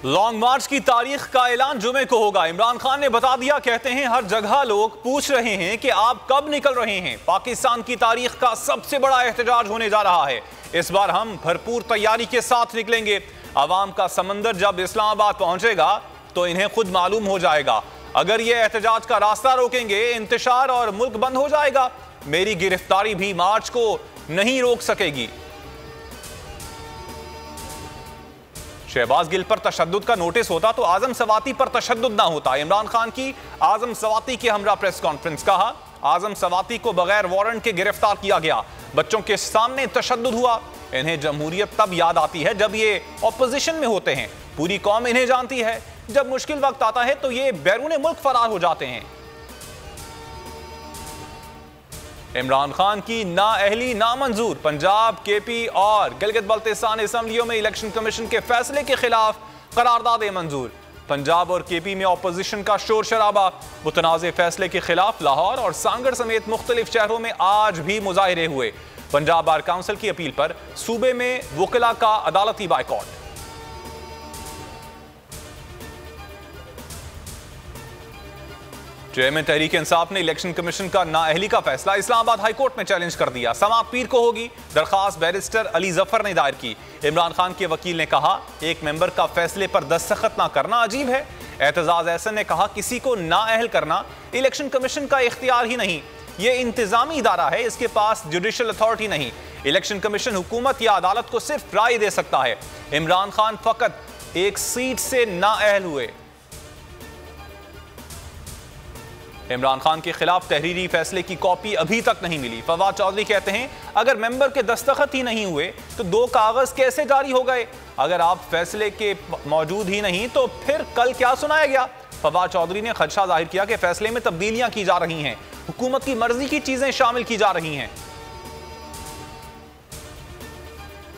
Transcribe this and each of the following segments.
Long मार्च की तारीख का ऐलान जुमे को होगा। इमरान खान ने बता दिया। कहते हैं हर जगह लोग पूछ रहे हैं कि आप कब निकल रहे हैं। पाकिस्तान की तारीख का सबसे बड़ा एहतजाज होने जा रहा है। इस बार हम भरपूर तैयारी के साथ निकलेंगे। अवाम का समंदर जब इस्लामाबाद पहुंचेगा तो इन्हें खुद मालूम हो जाएगा। अगर ये एहतजाज का रास्ता रोकेंगे, इंतशार और मुल्क बंद हो जाएगा। मेरी गिरफ्तारी भी मार्च को नहीं रोक सकेगी। शहबाज गिल पर तशद्दुद का नोटिस होता तो आजम सवाती पर तशद्दुद ना होता। इमरान खान की आजम सवाती के हमरा प्रेस कॉन्फ्रेंस। कहा, आजम सवाती को बगैर वारंट के गिरफ्तार किया गया। बच्चों के सामने तशद्दुद हुआ। इन्हें जमहूरियत तब याद आती है जब ये ऑपोजिशन में होते हैं। पूरी कौम इन्हें जानती है। जब मुश्किल वक्त आता है तो ये बैरून मुल्क फरार हो जाते हैं। इमरान खान की नाअहली नामंजूर। पंजाब, केपी और गिलगित बल्तिस्तान असम्बलियों में इलेक्शन कमीशन के फैसले के खिलाफ करारदाद मंजूर। पंजाब और केपी में ऑपोजिशन का शोर शराबा। मुतनाज़े फैसले के खिलाफ लाहौर और सांगड़ समेत मुख्तलिफ शहरों में आज भी मुजाहिरे हुए। पंजाब बार काउंसिल की अपील पर सूबे में वकिला का अदालती बायकॉट। चेयरमैन तहरीक इंसाफ ने इलेक्शन कमीशन का नाअहली का फैसला इस्लामाबाद हाई कोर्ट में चैलेंज कर दिया। समाअत पीर को होगी। दरखास्त बैरिस्टर अली जफर ने दायर की। इमरान खान के वकील ने कहा, एक मेंबर का फैसले पर दस्तखत ना करना अजीब है। एतजाज एहसन ने कहा, किसी को नाअहल करना इलेक्शन कमीशन का इख्तियार ही नहीं, ये इंतजामी इदारा है, इसके पास जुडिशल अथॉरिटी नहीं। इलेक्शन कमीशन हुकूमत या अदालत को सिर्फ राय दे सकता है। इमरान खान फकत एक सीट से नाअहल हुए। इमरान खान के खिलाफ तहरीरी फैसले की कॉपी अभी तक नहीं मिली। फवाद चौधरी कहते हैं, अगर मेंबर के दस्तखत ही नहीं हुए तो 2 कागज कैसे जारी हो गए? अगर आप फैसले के मौजूद ही नहीं तो फिर कल क्या सुनाया गया? फवाद चौधरी ने खदशा जाहिर किया कि फैसले में तब्दीलियां की जा रही हैं, हुकूमत की मर्जी की चीजें शामिल की जा रही हैं।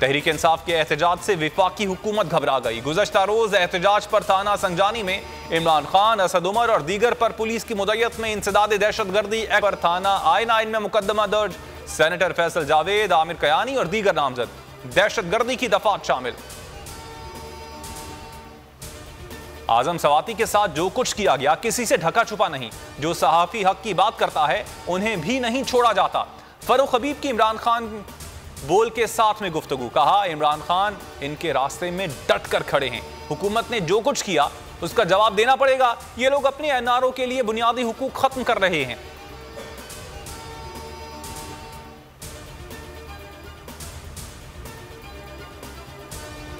तहरीक इंसाफ के एहतजाज से विफाकी हुकूमत घबरा गई। गुज़श्ता रोज एहतजाज पर थाना संजानी में इमरान खान, असद उमर और दीगर पर पुलिस की मुद्दत में इंसदाद दहशतगर्दी एक्ट पर थाना I-9 में मुकदमा दर्ज। सेनेटर फैसल जावेद, आमिर कयानी और दीगर नामजद। दहशतगर्दी की दफात शामिल। आजम सवाती के साथ जो कुछ किया गया किसी से ढका छुपा नहीं। जो सहाफी हक की बात करता है उन्हें भी नहीं छोड़ा जाता। फरूख हबीब की इमरान खान बोल के साथ में गुफ्तगू। कहा, इमरान खान इनके रास्ते में डट कर खड़े हैं। हुकूमत ने जो कुछ किया उसका जवाब देना पड़ेगा। ये लोग अपने एनआरओ के लिए बुनियादी हुकूक खत्म कर रहे हैं।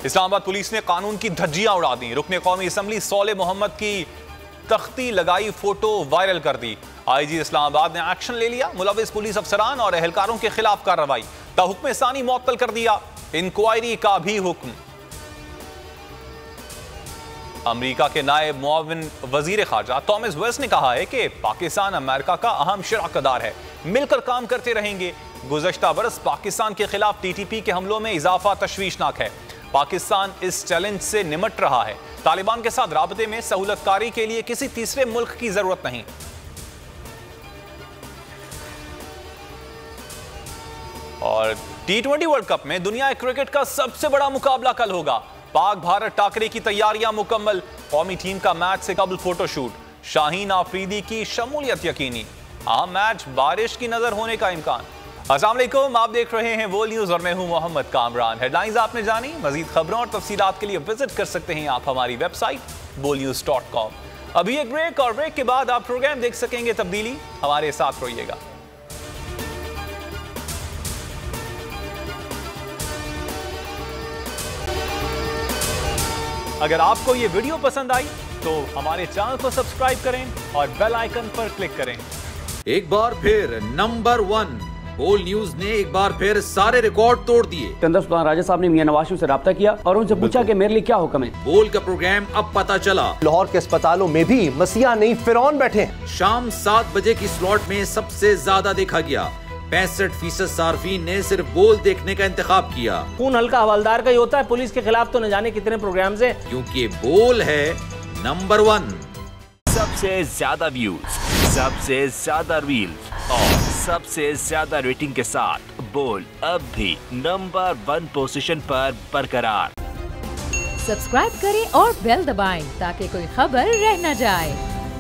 इस्लामाबाद पुलिस ने कानून की धज्जियां उड़ा दी। रुकने कौमी असम्बली सौले मोहम्मद की तख्ती लगाई फोटो वायरल कर दी। आईजी इस्लामाबाद ने एक्शन ले लिया। मुलविस पुलिस अफसरान और एहलकारों के खिलाफ कार्रवाई। हुक्म सानी मुअत्तल कर दिया। इंक्वायरी का भी हुक्म। अमेरिका के नायब मुआविन वजीर खारजा थॉमस वेस्ट ने कहा है कि पाकिस्तान अमेरिका का अहम शराकतदार है, मिलकर काम करते रहेंगे। गुज़श्ता बरस पाकिस्तान के खिलाफ टीटीपी के हमलों में इजाफा तशवीशनाक है। पाकिस्तान इस चैलेंज से निमट रहा है। तालिबान के साथ राबते में सहूलतकारी के लिए किसी तीसरे मुल्क की जरूरत नहीं। और T20 वर्ल्ड कप में दुनिया क्रिकेट का सबसे बड़ा मुकाबला कल होगा। पाक भारत टाकरे की तैयारियां मुकम्मल। कौमी टीम का मैच से कबल फोटोशूट। शाहीन आफरीदी की शमूलियत यकीनी। अहम मैच बारिश की नजर होने का इम्कान। अस्सलाम वालेकुम, आप देख रहे हैं वर्ल्ड न्यूज और मैं हूं मोहम्मद कामरान। हेडलाइंस आपने जानी। मजीद खबरों और तफसीलात के लिए विजिट कर सकते हैं आप हमारी वेबसाइट bolnews.com। अभी एक ब्रेक और ब्रेक के बाद आप प्रोग्राम देख सकेंगे तब्दीली। हमारे साथ रहिएगा। अगर आपको ये वीडियो पसंद आई तो हमारे चैनल को सब्सक्राइब करें और बेल आइकन पर क्लिक करें। एक बार फिर नंबर 1 बोल न्यूज ने एक बार फिर सारे रिकॉर्ड तोड़ दिए। सुल्तान राजा साहब ने मियां नवाज शरीफ से राब्ता किया और उनसे पूछा कि मेरे लिए क्या हुक्म है। बोल का प्रोग्राम अब पता चला। लाहौर के अस्पतालों में भी मसीहा नहीं फिरौन बैठे हैं। शाम 7 बजे की स्लॉट में सबसे ज्यादा देखा गया। 65% सार्फिन ने सिर्फ बोल देखने का इंतखाब किया। खून हल्का हवलदार का ही होता है, पुलिस के खिलाफ तो न जाने कितने प्रोग्राम्स हैं। क्योंकि बोल है नंबर 1। सबसे ज्यादा व्यूज, सबसे ज्यादा रील्स और सबसे ज्यादा रेटिंग के साथ बोल अब भी नंबर 1 पोजीशन पर बरकरार। सब्सक्राइब करें और बेल दबाएं ताकि कोई खबर रह न जाए।